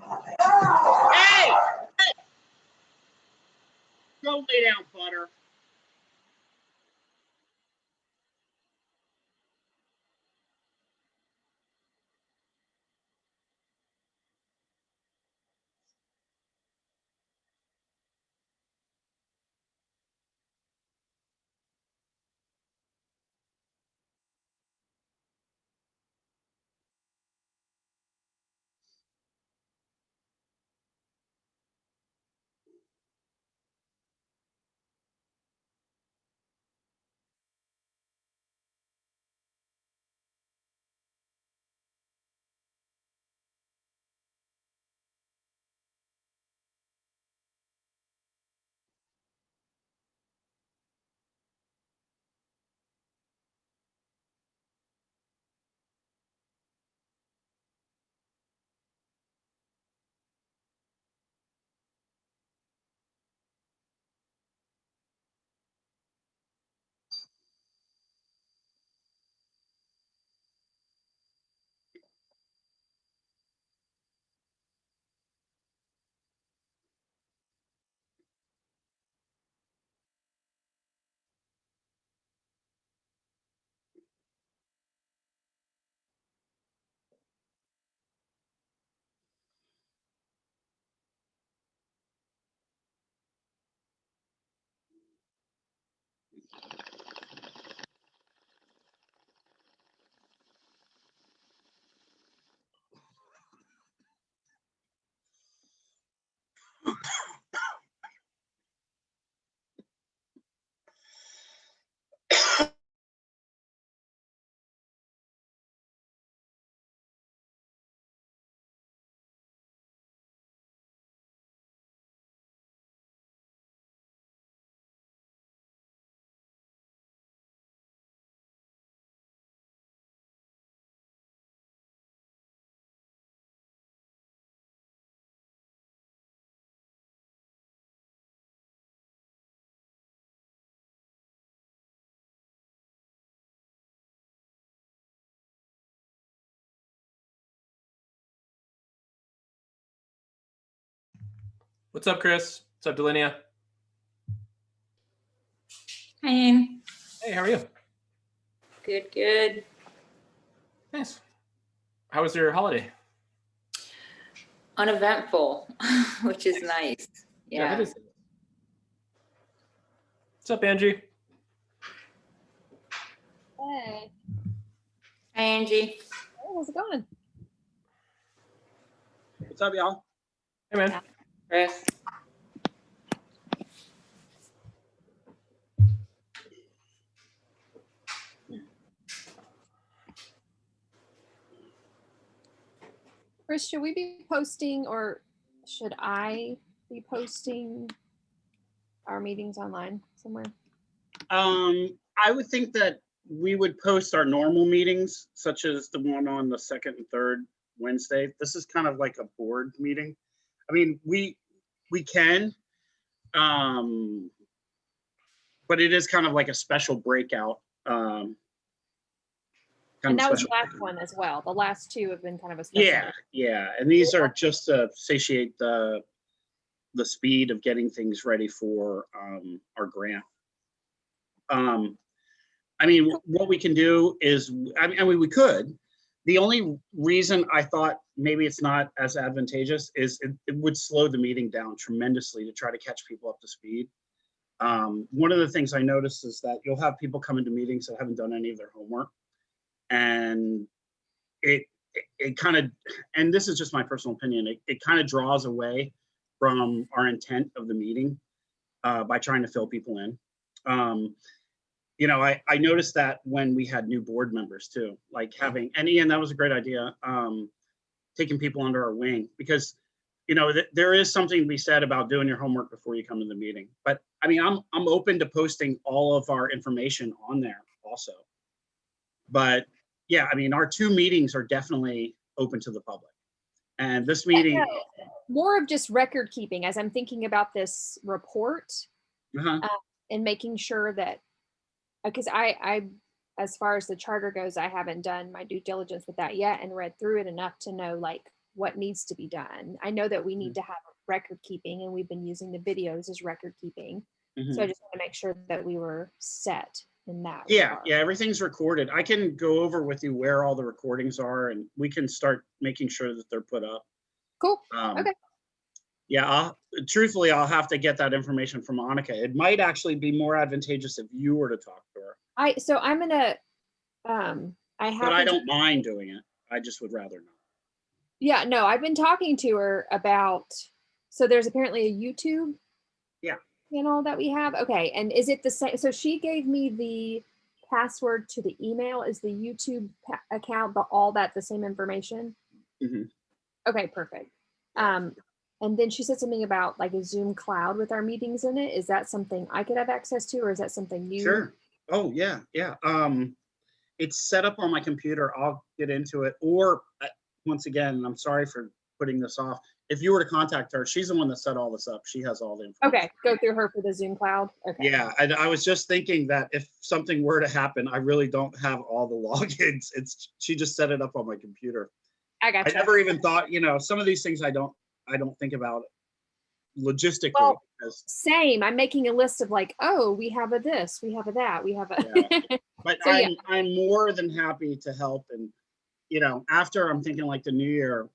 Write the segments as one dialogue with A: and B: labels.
A: Hey! Go lay down, Butter.
B: What's up, Chris? What's up, Delinia?
C: Hi, Anne.
B: Hey, how are you?
C: Good, good.
B: Nice. How was your holiday?
C: Uneventful, which is nice.
B: Yeah, that
C: Yeah.
B: is. What's up, Angie?
D: Hey.
C: Hi, Angie.
D: Hey, how's it going?
A: What's up, y'all?
B: Hey, man.
C: Chris.
D: Chris, should we be posting or should I be posting our meetings online somewhere?
A: I would think that we would post our normal meetings, such as the one on the second and third Wednesday. This is kind of like a board meeting. I mean, we can, but it is kind of like a special breakout.
D: And that was the last one as well. The last two have been kind of a special.
A: Yeah. And these are just to satiate the speed of getting things ready for our grant. I mean, what we can do is, I mean, we could. The only reason I thought maybe it's not as advantageous is it would slow the meeting down tremendously to try to catch people up to speed. One of the things I noticed is that you'll have people come into meetings that haven't done any of their homework. And it kind of, and this is just my personal opinion, it kind of draws away from our intent of the meeting by trying to fill people in. You know, I noticed that when we had new board members too, like having, and Ian, that was a great idea, taking people under our wing, because, you know, there is something to be said about doing your homework before you come to the meeting. But I mean, I'm open to posting all of our information on there also. But yeah, I mean, our two meetings are definitely open to the public. And this meeting,
D: more of just record keeping as I'm thinking about this report and making sure that, because I, as far as the charter goes, I haven't done my due diligence with that yet and read through it enough to know like what needs to be done. I know that we need to have record keeping, and we've been using the videos as record keeping.
A: Mhm.
D: So I just want to make sure that we were set in that.
A: Yeah,
D: regard.
A: yeah, everything's recorded. I can go over with you where all the recordings are, and we can start making sure that they're put up.
D: Cool.
A: Um,
D: Okay.
A: Yeah, truthfully, I'll have to get that information from Annika. It might actually be more advantageous if you were to talk to her,
D: So I'm gonna I have
A: but I don't mind doing it. I just would rather not.
D: Yeah, no, I've been talking to her about, so there's apparently a YouTube
A: Yeah.
D: channel that we have. Okay. And is it the same? So she gave me the password to the email. Is the YouTube account, all that the same information?
A: Mhm.
D: Okay, perfect. And then she said something about like a Zoom cloud with our meetings in it. Is that something I could have access to, or is that something you?
A: Sure. Oh, yeah, yeah. It's set up on my computer. I'll get into it. Or once again, I'm sorry for putting this off. If you were to contact her, she's the one that set all this up. She has all the information.
D: Okay, go through her for the Zoom cloud. Okay.
A: Yeah, I was just thinking that if something were to happen, I really don't have all the logins. She just set it up on my computer.
D: I got
A: I
D: you.
A: never even thought, some of these things I don't think about logistically.
D: Well,
A: because,
D: Same. I'm making a list of like, oh, we have a this, we have a that, we have a.
A: but
D: So, yeah.
A: I'm more than happy to help. And after, I'm thinking like the new year,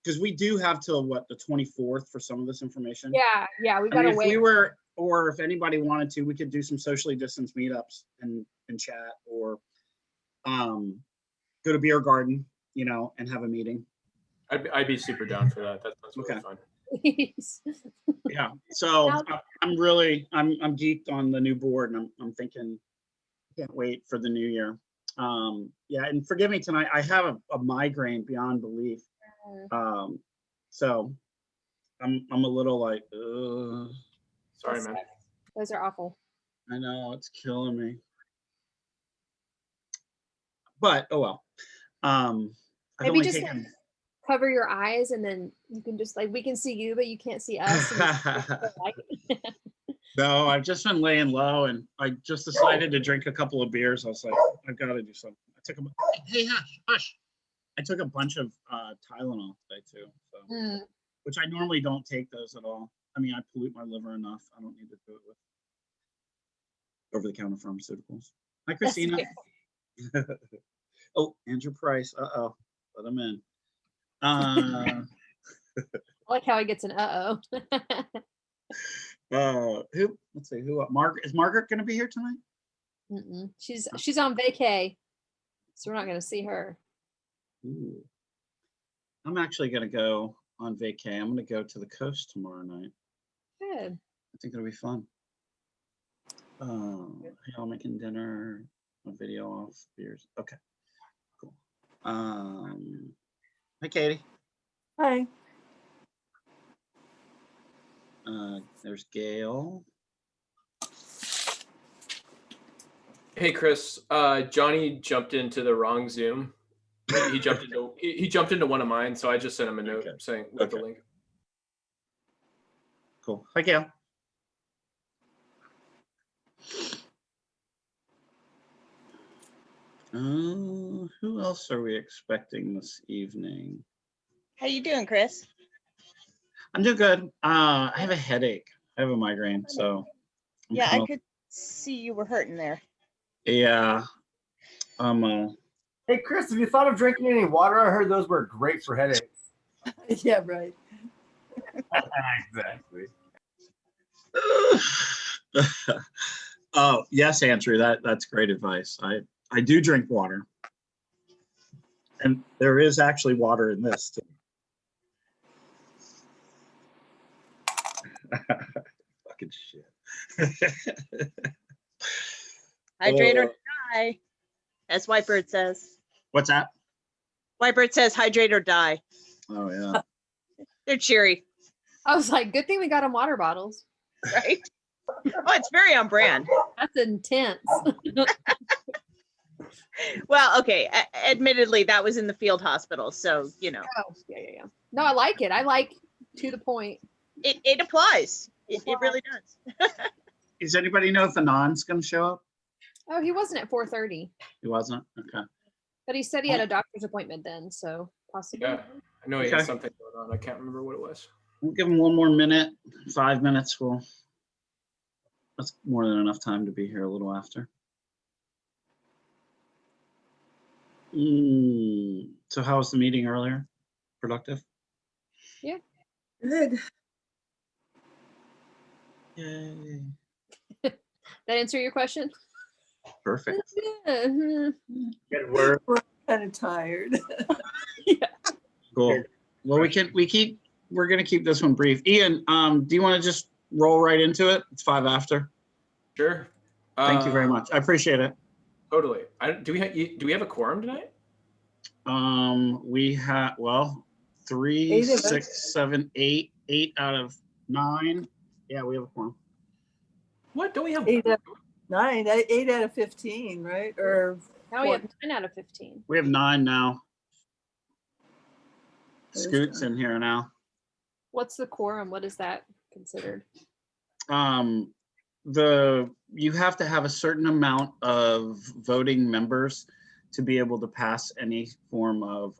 A: because we do have till the 24th for some of this information.
D: Yeah, we
A: I mean,
D: gotta
A: if
D: wait.
A: we were, or if anybody wanted to, we could do some socially distanced meetups and chat, or go to beer garden, and have a meeting.
B: I'd be super down for that. That sounds really
A: Okay.
B: fun.
A: Yeah. So
D: Now-
A: I'm geeked on the new board, and I'm thinking, can't wait for the new year. Yeah, and forgive me tonight. I have a migraine beyond belief. So I'm a little like,
B: Sorry, man.
D: Those are awful.
A: I know it's killing me. But oh well. I've
D: Maybe
A: only
D: just
A: taken.
D: cover your eyes, and then you can just we can see you, but you can't see us.
A: No, I've just been laying low, and I just decided to drink a couple of beers. I was like, I've got to do something. Hey, hush. I took a bunch of Tylenol today too, so, which I normally don't take those at all. I mean, I pollute my liver enough. I don't need to do it with over-the-counter pharmaceuticals. Hi, Christina. Oh, Andrew Price. Uh-oh. Let him in.
D: I like how he gets an
A: Who? Let's see. Who? Margaret. Is Margaret going to be here tonight?
D: She's on vacay, so we're not going to see her.
A: Ooh. I'm actually going to go on vacay. I'm going to go to the coast tomorrow night.
D: Good.
A: I think it'll be fun. I'm making dinner. A video off beers. Okay. Cool. Hi, Katie.
E: Hi.
A: There's Gail.
B: Hey, Chris. Johnny jumped into the wrong Zoom. He jumped into one of mine, so I just sent him a note saying with the link.
A: Cool. Hi, Gail. Who else are we expecting this evening?
E: How you doing, Chris?
A: I'm doing good. I have a headache. I have a migraine, so.
E: Yeah, I could see you were hurting there.
A: Yeah.
F: Hey, Chris, have you thought of drinking any water? I heard those were great for headaches.
E: Yeah, right.
F: Exactly.
A: Oh, yes, Andrew, that's great advice. I do drink water. And there is actually water in this too. Fucking shit.
E: Hydrate or die, as Whitebird says.
A: What's that?
E: Whitebird says hydrate or die.
A: Oh, yeah.
E: They're cheery,
D: I was like, good thing we got them water bottles.
E: right? Oh, it's very on brand.
D: That's intense.
E: Well, okay. Admittedly, that was in the field hospital, so
D: Oh, yeah. No, I like it. I like to the point.
E: it applies. It really does.
A: Does anybody know if Anand's going to show up?
D: Oh, he wasn't at 4:30,
A: He wasn't? Okay.
D: but he said he had a doctor's appointment then, so possibly.
B: Yeah, I know he
A: Okay.
B: has something going on. I can't remember what it was.
A: We'll give him one more minute, 5 minutes. That's more than enough time to be here a little after. So how was the meeting earlier? Productive?
G: Good.
A: Yay.
D: That answer your question?
A: Perfect.
D: Mhm.
A: Good work.
G: We're kind of tired.
A: Cool. Well, we're gonna keep this one brief. Ian, do you want to just roll right into it? It's 5 after.
B: Sure.
A: Thank you very much. I appreciate it.
B: Totally. Do we have a quorum tonight?
A: We have, well, 3,
G: 8 of us.
A: 6, 7, 8, 8 out of 9. Yeah, we have a quorum.
B: What? Don't we have?
G: 8 out of 9, 8 out of 15, right? Or
D: Now we have 9 out of 15.
A: We have 9 now.
G: What is
A: Scoot's
G: that?
A: in here now.
D: What's the quorum? What is that considered?
A: You have to have a certain amount of voting members to be able to pass any form of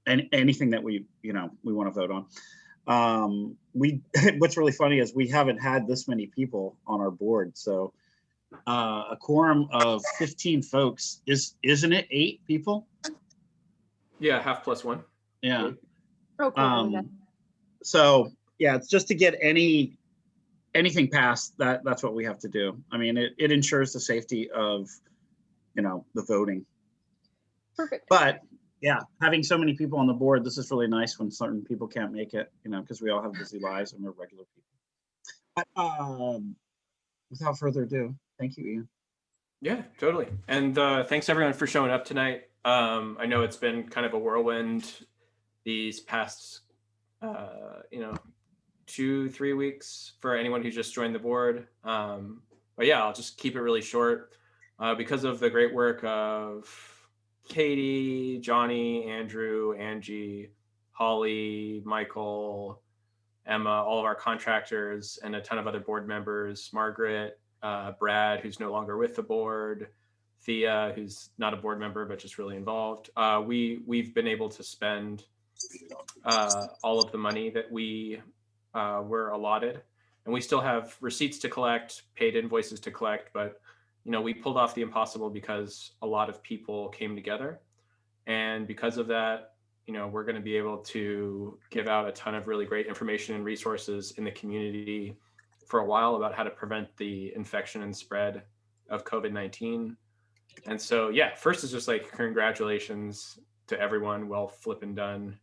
A: anything that we want to vote on. What's really funny is we haven't had this many people on our board, so a quorum of 15 folks isn't it 8 people?
B: Yeah, half plus 1.
A: Yeah.
D: Oh, cool.
A: So yeah, it's just to get anything passed, that's what we have to do. I mean, it ensures the safety of the voting.
D: Perfect.
A: But yeah, having so many people on the board, this is really nice when certain people can't make it, because we all have busy lives and we're regular people. But without further ado, thank you, Ian.
B: Yeah, totally. And thanks everyone for showing up tonight. I know it's been kind of a whirlwind these past 2-3 weeks for anyone who's just joined the board. But yeah, I'll just keep it really short because of the great work of Katie, Johnny, Andrew, Angie, Holly, Michael, Emma, all of our contractors, and a ton of other board members, Margaret, Brad, who's no longer with the board, Thea, who's not a board member, but just really involved. We've been able to spend all of the money that we were allotted, and we still have receipts to collect, paid invoices to collect, but we pulled off the impossible because a lot of people came together. And because of that, we're going to be able to give out a ton of really great information and resources in the community for a while about how to prevent the infection and spread of COVID-19. And so, yeah, first is just like congratulations to everyone, well flippin' done,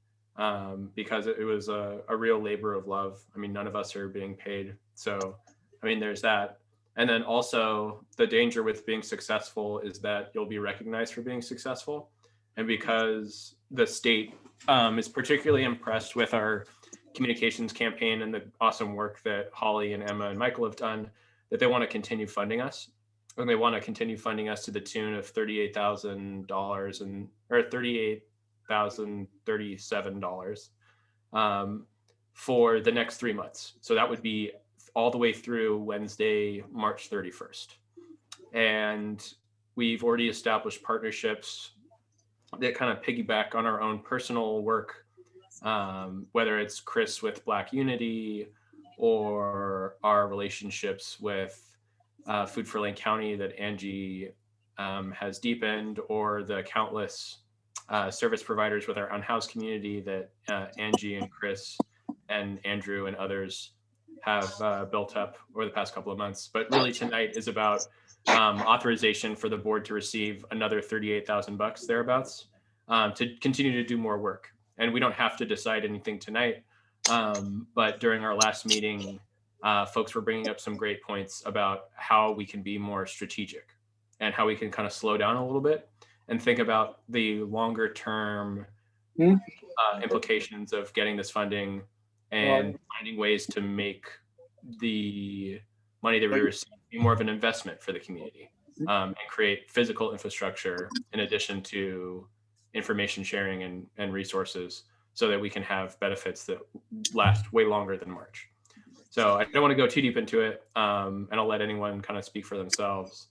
B: because it was a real labor of love. I mean, none of us are being paid. So, I mean, there's that. And then also the danger with being successful is that you'll be recognized for being successful. And because the state is particularly impressed with our communications campaign and the awesome work that Holly and Emma and Michael have done, that they want to continue funding us. And they want to continue funding us to the tune of $38,000 or $38,037 for the next 3 months. So that would be all the way through Wednesday, March 31st. And we've already established partnerships that kind of piggyback on our own personal work, whether it's Chris with Black Unity or our relationships with Food for Lane County that Angie has deepened, or the countless service providers with our unhoused community that Angie and Chris and Andrew and others have built up over the past couple of months. But really tonight is about authorization for the board to receive another $38,000 thereabouts to continue to do more work. And we don't have to decide anything tonight. But during our last meeting, folks were bringing up some great points about how we can be more strategic and how we can kind of slow down a little bit and think about the longer term implications of getting this funding and finding ways to make the money that we receive be more of an investment for the community, and create physical infrastructure in addition to information sharing and resources, so that we can have benefits that last way longer than March. So I don't want to go too deep into it, and I'll let anyone kind of speak for themselves.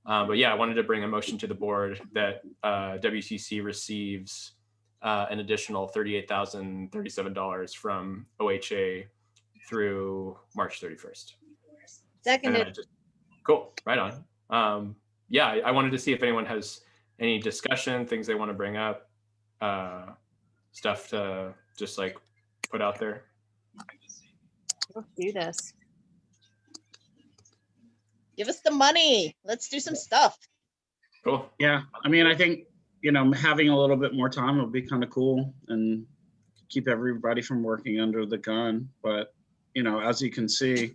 B: But yeah, I wanted to bring a motion to the board that WCC receives an additional $38,037 from OHA through March 31st. And then
E: Seconded.
B: cool, right on. Yeah, I wanted to see if anyone has any discussion, things they want to bring up, stuff to just like put out there.
D: Let's do this.
E: Give us the money. Let's do some stuff.
B: Cool.
A: Yeah, I mean, I think, having a little bit more time would be kind of cool and keep everybody from working under the gun. But, as you can see,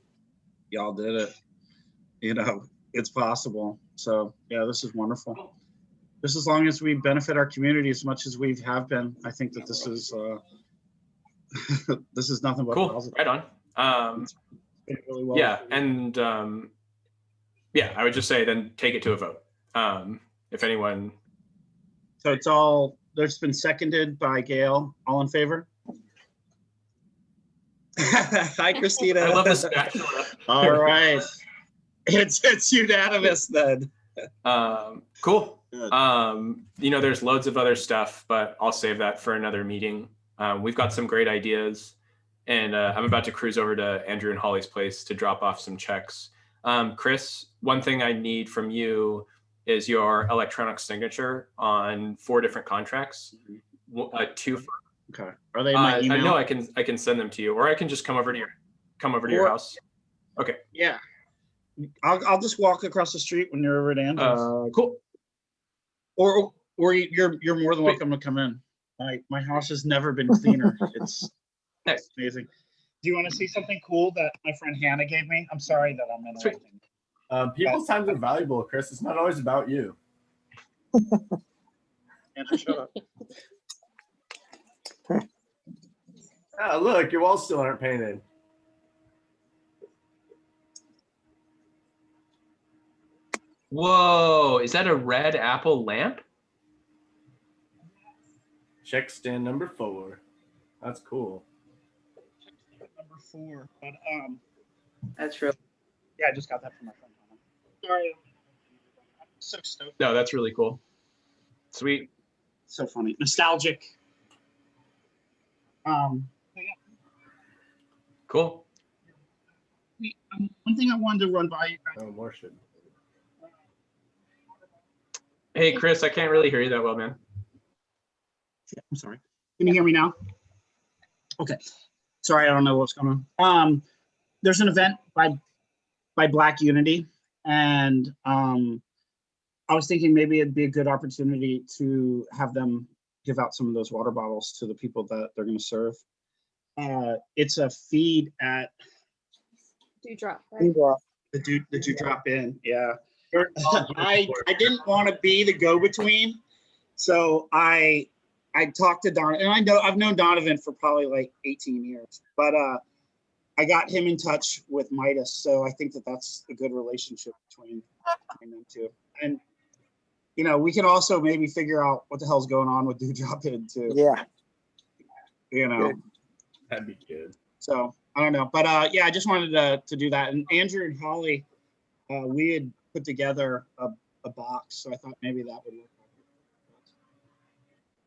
A: y'all did it. It's possible. So yeah, this is wonderful. Just as long as we benefit our community as much as we have been, I think that this is this is nothing but
B: Cool.
A: positive.
B: Right on.
A: Really well.
B: Yeah, and yeah, I would just say then take it to a vote. If anyone.
A: So there's been seconded by Gail. All in favor? Hi, Christina.
B: I love the spatula.
A: All right. It's unanimous then.
B: Cool.
A: Good.
B: There's loads of other stuff, but I'll save that for another meeting. We've got some great ideas, and I'm about to cruise over to Andrew and Holly's place to drop off some checks. Chris, one thing I need from you is your electronic signature on 4 different contracts. 2 for
A: Okay. Are they in my email?
B: No, I can send them to you, or I can just come over to your house. Okay.
A: Yeah. I'll just walk across the street when you're over at Andrew's.
B: Cool.
A: Or you're more than welcome to come in. My house has never been cleaner. It's amazing. Do you want to see something cool that my friend Hannah gave me? I'm sorry that I'm interrupting.
F: People's times are valuable, Chris. It's not always about you.
A: Andrew, shut up.
F: Ah, look, your walls still aren't painted.
B: Whoa, is that a red apple lamp?
F: Check stand number 4. That's cool.
A: Number 4, but
C: That's real.
A: yeah, I just got that from my friend Hannah. Sorry, I'm so stoked.
B: No, that's really cool. Sweet.
A: So funny, nostalgic. But yeah.
B: Cool.
A: One thing I wanted to run by you guys.
F: Oh, more should.
B: Hey, Chris, I can't really hear you that well, man.
A: I'm sorry. Can you hear me now? Okay. Sorry, I don't know what's going on. There's an event by Black Unity, and I was thinking maybe it'd be a good opportunity to have them give out some of those water bottles to the people that they're going to serve. It's a feed at
D: Dewdrop, right?
A: the Dewdrop Inn. Yeah. I didn't want to be the go-between, so I talked to Don, and I've known Donovan for probably like 18 years, but I got him in touch with Midas, so I think that that's a good relationship between them two. And we can also maybe figure out what the hell's going on with Dewdrop Inn too.
H: Yeah.
F: Good. That'd be good.
A: So I don't know, but yeah, I just wanted to do that. And Andrew and Holly, we had put together a box, so I thought maybe that would work.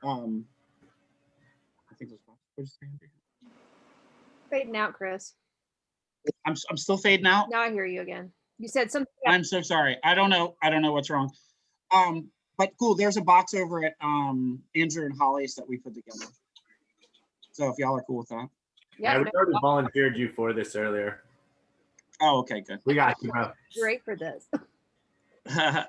A: I think those boxes.
D: Fading out, Chris.
A: I'm still fading out.
D: Now I hear you again. You said something.
A: I'm so sorry. I don't know what's wrong. But cool. There's a box over at Andrew and Holly's that we put together. So if y'all are cool with that.
F: Yeah, we already volunteered you for this earlier.
A: Oh, okay, good.
F: We got you, bro.
D: Great for this.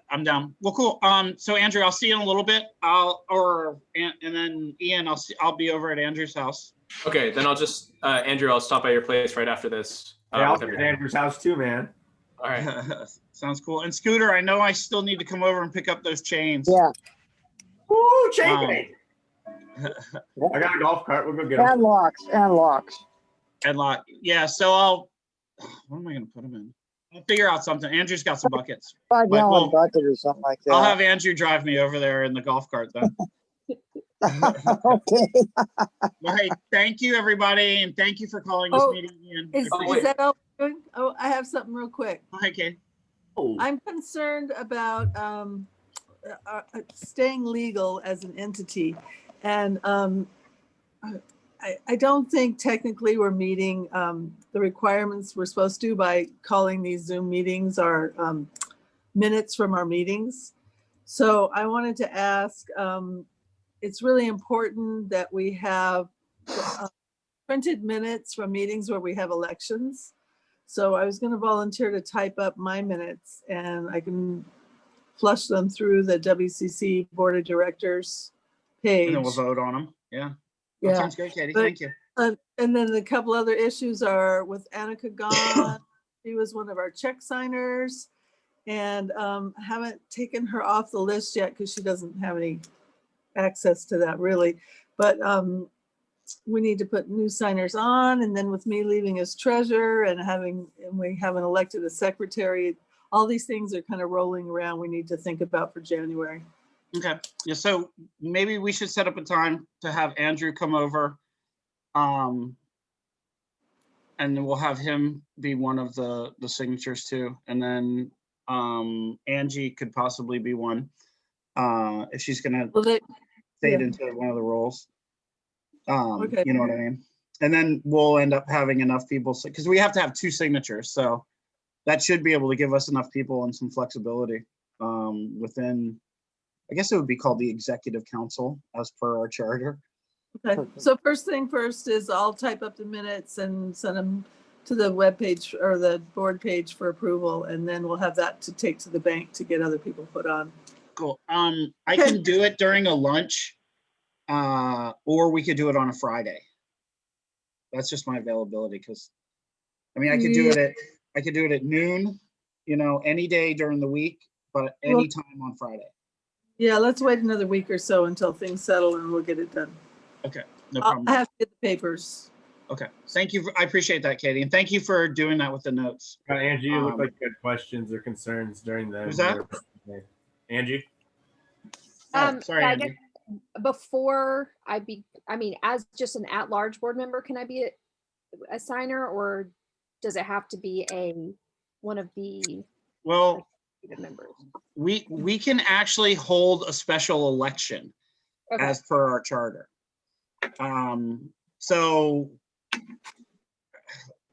A: I'm down. Well, cool. So Andrew, I'll see you in a little bit. And then Ian, I'll be over at Andrew's house.
B: Okay, then I'll just Andrew, I'll stop by your place right after this.
F: Yeah, I'll be at Andrew's house too, man.
B: All right.
A: Sounds cool. And Scooter, I know I still need to come over and pick up those chains.
H: Yeah.
F: Woo, chain bait. I got a golf cart. We'll go get them.
H: And locks.
A: And yeah. So what am I going to put them in? I'll figure out something. Andrew's got some buckets.
H: 5
A: But
H: gallon bucket or something like that.
A: I'll have Andrew drive me over there in the golf cart then.
H: Okay.
A: Well, hey, thank you everybody, and thank you for calling this
G: Oh,
A: meeting. Ian.
G: Is that all we're doing? Oh, I have something real quick.
A: Hi, Kate.
F: Oh,
G: I'm concerned about staying legal as an entity. And I don't think technically we're meeting the requirements we're supposed to by calling these Zoom meetings our minutes from our meetings. So I wanted to ask, it's really important that we have printed minutes from meetings where we have elections. So I was going to volunteer to type up my minutes and I can flush them through the WCC Board of Directors page.
A: And then we'll vote on them. Yeah. That
G: Yeah.
A: sounds great, Katie.
G: But-
A: Thank you.
G: And then a couple other issues are with Annika gone. She was one of our check signers and haven't taken her off the list yet because she doesn't have any access to that really. But we need to put new signers on, and then with me leaving as treasurer and we haven't elected a secretary, all these things are kind of rolling around we need to think about for January.
A: Okay. Yeah. So maybe we should set up a time to have Andrew come over. And then we'll have him be one of the signatures too. And then Angie could possibly be one if she's gonna
G: Well,
A: fade
G: yeah.
A: into one of the roles.
G: Okay.
A: You know what I mean? And then we'll end up having enough people, because we have to have 2 signatures. So that should be able to give us enough people and some flexibility within, I guess it would be called the executive council as per our charter.
G: Okay, so first thing first is I'll type up the minutes and send them to the webpage or the board page for approval, and then we'll have that to take to the bank to get other people put on.
A: Cool. I can do it during a lunch, or we could do it on a Friday. That's just my availability, because I mean, I could do it at noon, you know, any day during the week, but any time on Friday.
G: Yeah, let's wait another week or so until things settle and we'll get it done.
A: Okay, no
G: I
A: problem.
G: have to get the papers.
A: Okay, thank you. I appreciate that, Katie, and thank you for doing that with the notes.
I: Angie, you look like you had questions or concerns during the.
A: Who's that?
I: Angie?
A: Sorry,
D: yeah, I
A: Angie.
D: guess before I mean, as just an at-large board member, can I be a signer, or does it have to be one of the
A: Well,
D: members?
A: we can actually hold a special election
D: Okay.
A: as per our charter. So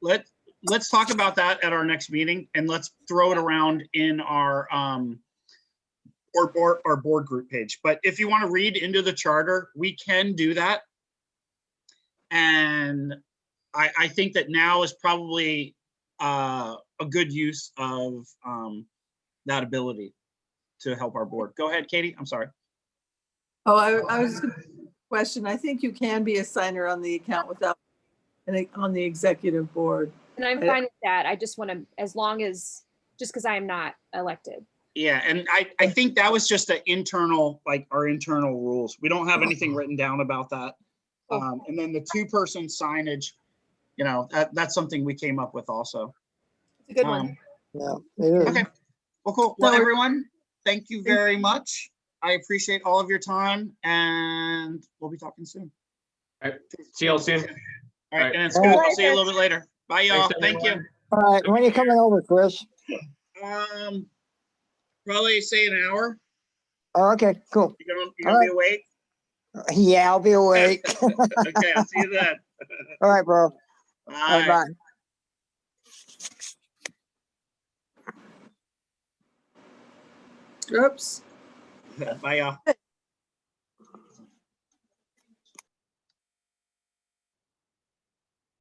A: let's talk about that at our next meeting, and let's throw it around in our board group page. But if you want to read into the charter, we can do that. And I think that now is probably a good use of that ability to help our board. Go ahead, Katie. I'm sorry.
G: Oh, I was just gonna question. I think you can be a signer on the account without, on the executive board.
D: And I'm fine with that. I just want to, as long as, just because I am not elected.
A: Yeah, and I think that was just an internal, like our internal rules. We don't have anything written down about that. And then the 2-person signage, you know, that's something we came up with also.
D: It's a good one.
H: Yeah, it is.
A: Okay, well, cool. Well, everyone, thank you very much. I appreciate all of your time, and we'll be talking soon.
B: All right. See y'all soon.
A: All right, and it's good. I'll see you a little bit later. Bye, y'all.
B: Thanks,
A: Thank you.
B: everyone.
H: All right, when are you coming over, Chris?
A: Probably say an hour.
H: Oh, okay, cool.
A: You gonna be awake?
H: Yeah, I'll be awake.
A: Okay, I'll see you then.
H: All right, bro.
A: Bye.
H: Bye.
G: Oops.
A: Bye, y'all.